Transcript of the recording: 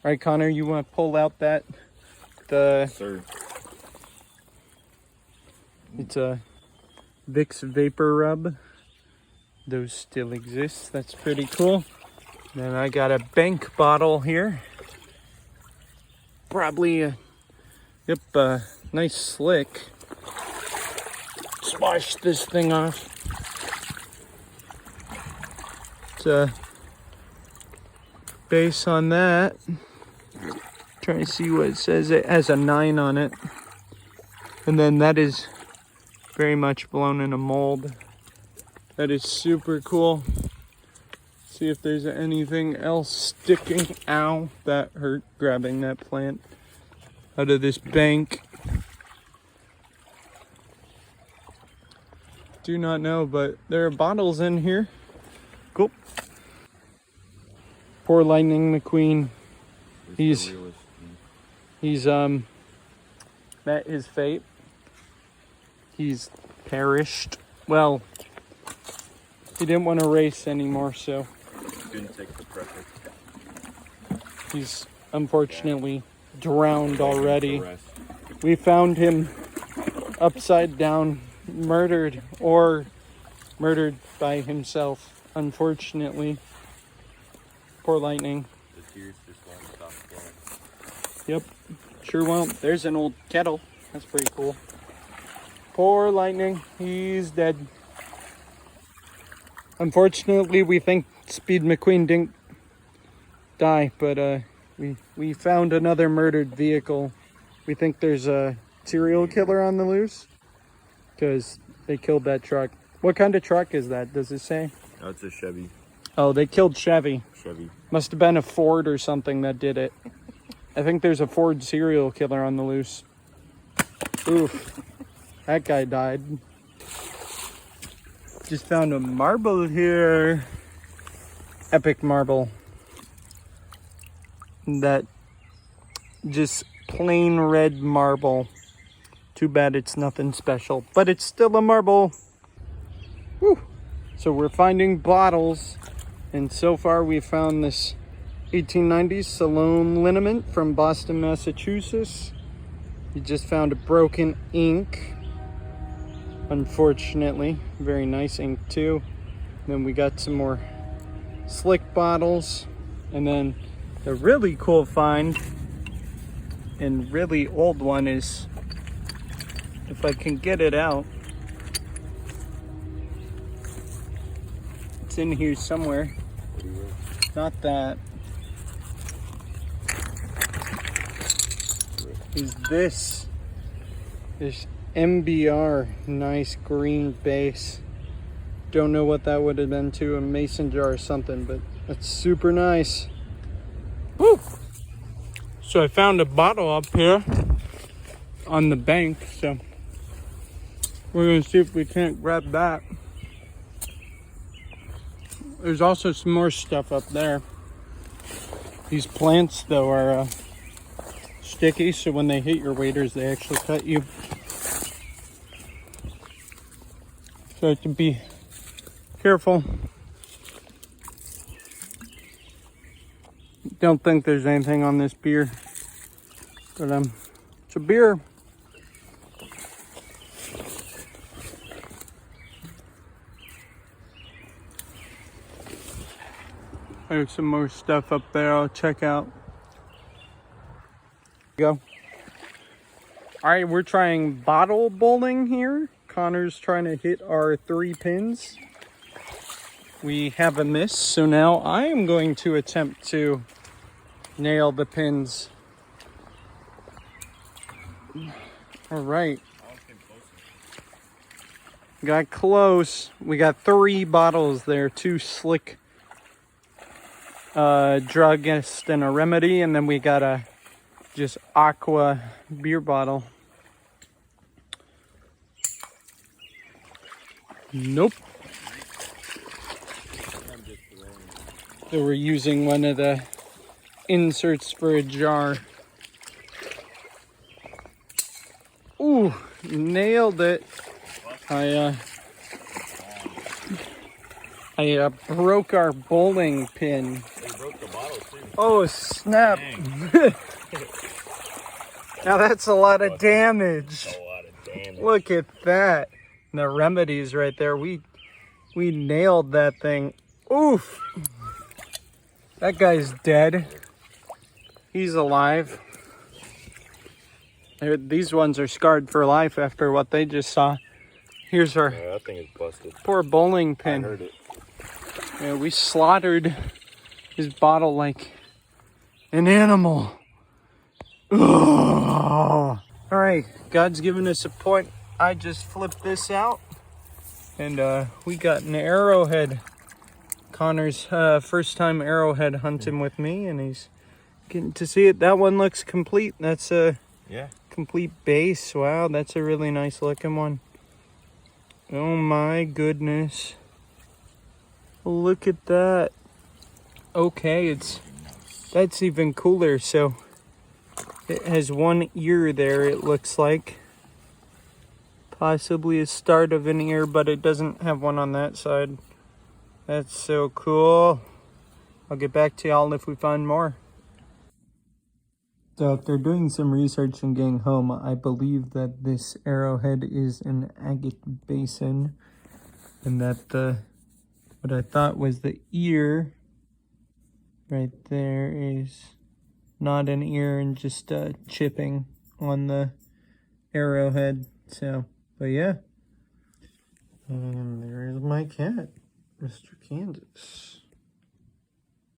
All right, Connor, you want to pull out the... Sir. It's a Vicks Vapor Rub. Those still exist. That's pretty cool. Then I got a bank bottle here. Probably a nice slick. Swash this thing off. It's a base on that. Trying to see what it says. It has a 9 on it. And then that is very much blown in a mold. That is super cool. See if there's anything else sticking. Ow, that hurt grabbing that plant out of this bank. Do not know, but there are bottles in here. Cool. Poor Lightning McQueen. He's met his fate. He's perished. Well, he didn't want to race anymore, so didn't take the pressure. He's unfortunately drowned already. We found him upside down, murdered by himself, unfortunately. Poor Lightning. The tears just won't stop flowing. Yep, sure won't. There's an old kettle. That's pretty cool. Poor Lightning, he's dead. Unfortunately, we think Speed McQueen didn't die, but we found another murdered vehicle. We think there's a serial killer on the loose because they killed that truck. What kind of truck is that? Does it say? Oh, it's a Chevy. Oh, they killed Chevy. Chevy. Must have been a Ford or something that did it. I think there's a Ford serial killer on the loose. Oof. That guy died. Just found a marble here. Epic marble. That just plain red marble. Too bad it's nothing special, but it's still a marble. Whew. So we're finding bottles, and so far we found this 1890s Salone liniment from Boston, Massachusetts. We just found a broken ink. Unfortunately, very nice ink too. Then we got some more slick bottles, and then the really cool find and really old one is, if I can get it out, it's in here somewhere. Not that. Is this MBR, nice green base. Don't know what that would have been to, a mason jar or something, but that's super nice. Woo! So I found a bottle up here on the bank, so we're gonna see if we can't grab that. There's also some more stuff up there. These plants though are sticky, so when they hit your waders, they actually cut you. So you have to be careful. Don't think there's anything on this beer, but it's a beer. There's some more stuff up there I'll check out. Go. All right, we're trying bottle bowling here. Connor's trying to hit our 3 pins. We have a miss, so now I am going to attempt to nail the pins. All right. Got close. We got 3 bottles there, 2 slick druggist and a remedy, and then we got a just aqua beer bottle. Nope. So we're using one of the inserts for a jar. Ooh, nailed it. I broke our bowling pin. They broke the bottle too. Oh, snap. Now that's a lot of damage. A lot of damage. Look at that. And the remedies right there. We nailed that thing. Oof. That guy's dead. He's alive. These ones are scarred for life after what they just saw. Here's our Yeah, that thing is busted. poor bowling I pin. heard it. Yeah, we slaughtered his bottle like an animal. Ugh. All right, God's given us a point. I just flipped this out, and we got an arrowhead. Connor's first time arrowhead hunting with me, and he's getting to see it. That one looks complete. That's a complete base. Wow, that's a really nice looking one. Oh my goodness. Look at that. Okay, that's even cooler. So it has one ear there, it looks like. Possibly a start of an ear, but it doesn't have one on that side. That's so cool. I'll get back to y'all if we find more. So after doing some research and getting home, I believe that this arrowhead is an agate basin, and that what I thought was the ear right there is not an ear and just chipping on the arrowhead. So, but yeah. And there is my cat, Mr. Kansas.